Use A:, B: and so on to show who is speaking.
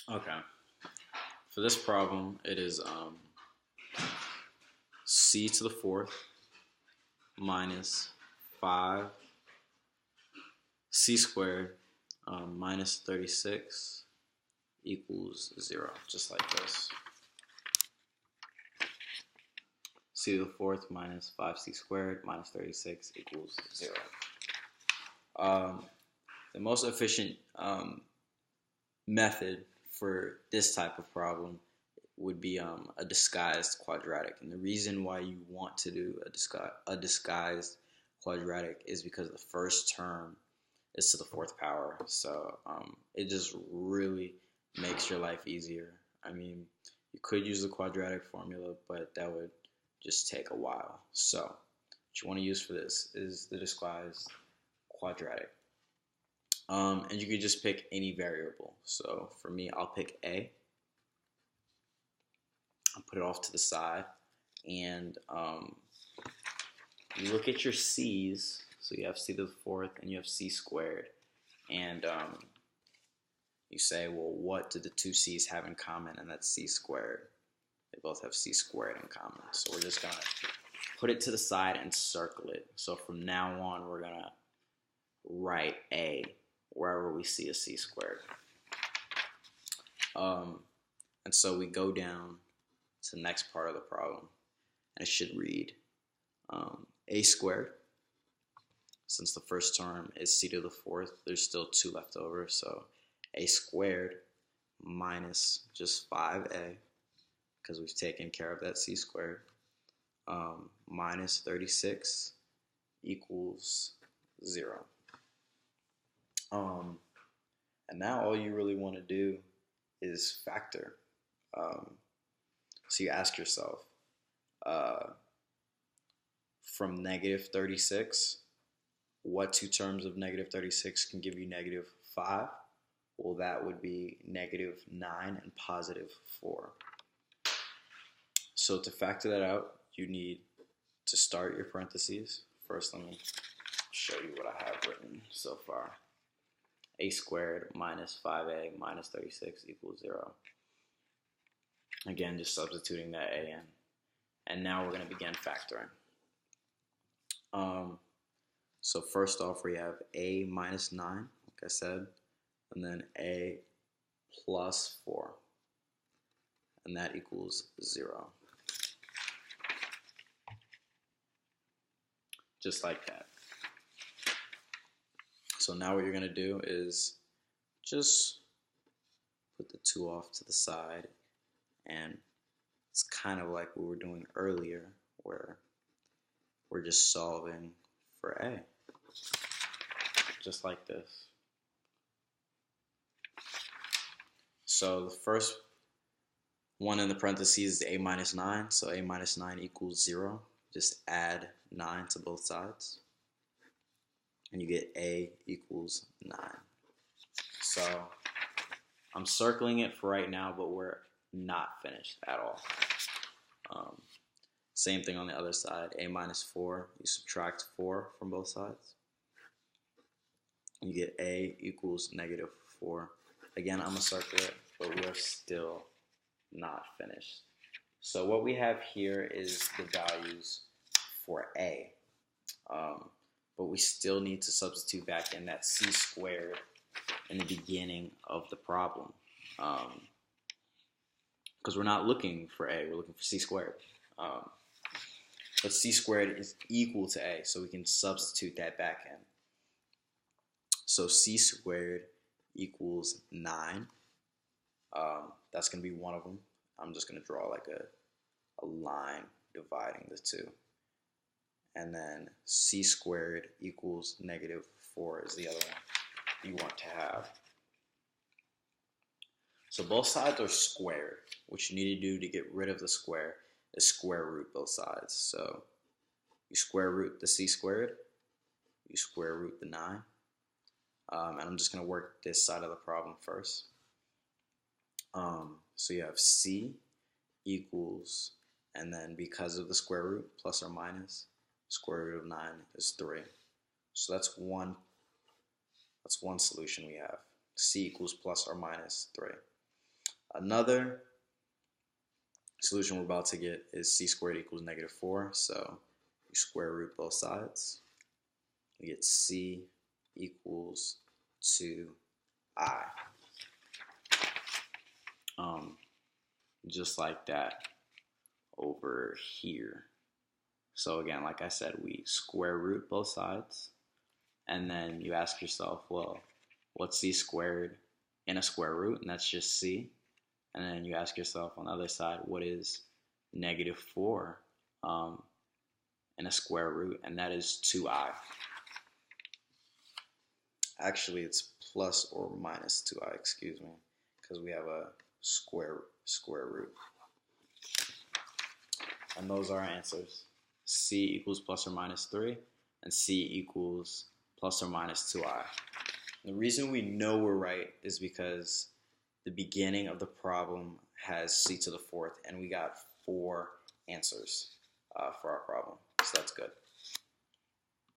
A: Okay. For this problem, it is c to the fourth minus 5 c squared minus 36 equals 0, just like this. C to the fourth minus 5c squared minus 36 equals 0. The most efficient method for this type of problem would be a disguised quadratic. And the reason why you want to do a disguised quadratic is because the first term is to the fourth power. So it just really makes your life easier. I mean, you could use the quadratic formula, but that would just take a while. So what you want to use for this is the disguised quadratic. And you could just pick any variable. So for me, I'll pick A. I'll put it off to the side. And you look at your C's. So you have c to the fourth and you have c squared. And you say, well, what do the two c's have in common? And that's c squared. They both have c squared in common. So we're just going to put it to the side and circle it. So from now on, we're going to write A wherever we see a c squared. And so we go down to the next part of the problem. And it should read a squared. Since the first term is c to the fourth, there's still 2 left over. So a squared minus just 5a, because we've taken care of that c squared, minus 36 equals 0. And now all you really want to do is factor. So you ask yourself, from negative 36, what 2 terms of negative 36 can give you negative 5? Well, that would be negative 9 and positive 4. So to factor that out, you need to start your parentheses. First, let me show you what I have written so far. A squared minus 5a minus 36 equals 0. Again, just substituting that a in. And now we're going to begin factoring. So first off, we have a minus 9, like I said, and then a plus 4. And that equals 0. Just like that. So now what you're going to do is just put the 2 off to the side, and it's kind of like what we were doing earlier, where we're just solving for a, just like this. So the first one in the parentheses is a minus 9, so a minus 9 equals 0. Just add 9 to both sides, and you get a equals 9. So I'm circling it for right now, but we're not finished at all. Same thing on the other side, a minus 4, you subtract 4 from both sides. You get a equals negative 4. Again, I'm going to circle it, but we're still not finished. So what we have here is the values for a. But we still need to substitute back in that c squared in the beginning of the problem. Because we're not looking for a, we're looking for c squared. But c squared is equal to a, so we can substitute that back in. So c squared equals 9. That's going to be one of them. I'm just going to draw like a line dividing the 2. And then c squared equals negative 4 is the other one you want to have. So both sides are squared. What you need to do to get rid of the square is square root both sides. So you square root the c squared, you square root the 9. And I'm just going to work this side of the problem first. So you have c equals, and then because of the square root, plus or minus, square root of 9 is 3. So that's one solution we have. C equals plus or minus 3. Another solution we're about to get is c squared equals -4. So we square root both sides. We get c equals 2i. Just like that over here. So again, like I said, we square root both sides. And then you ask yourself, well, what's c squared in a square root? And that's just c. And then you ask yourself on the other side, what is -4 in a square root? And that is 2i. Actually, it's plus or minus 2i, excuse me, because we have a square root. And those are our answers. C equals plus or minus 3, and C equals plus or minus 2i. The reason we know we're right is because the beginning of the problem has c to the 4th, and we got 4 answers for our problem. So that's good.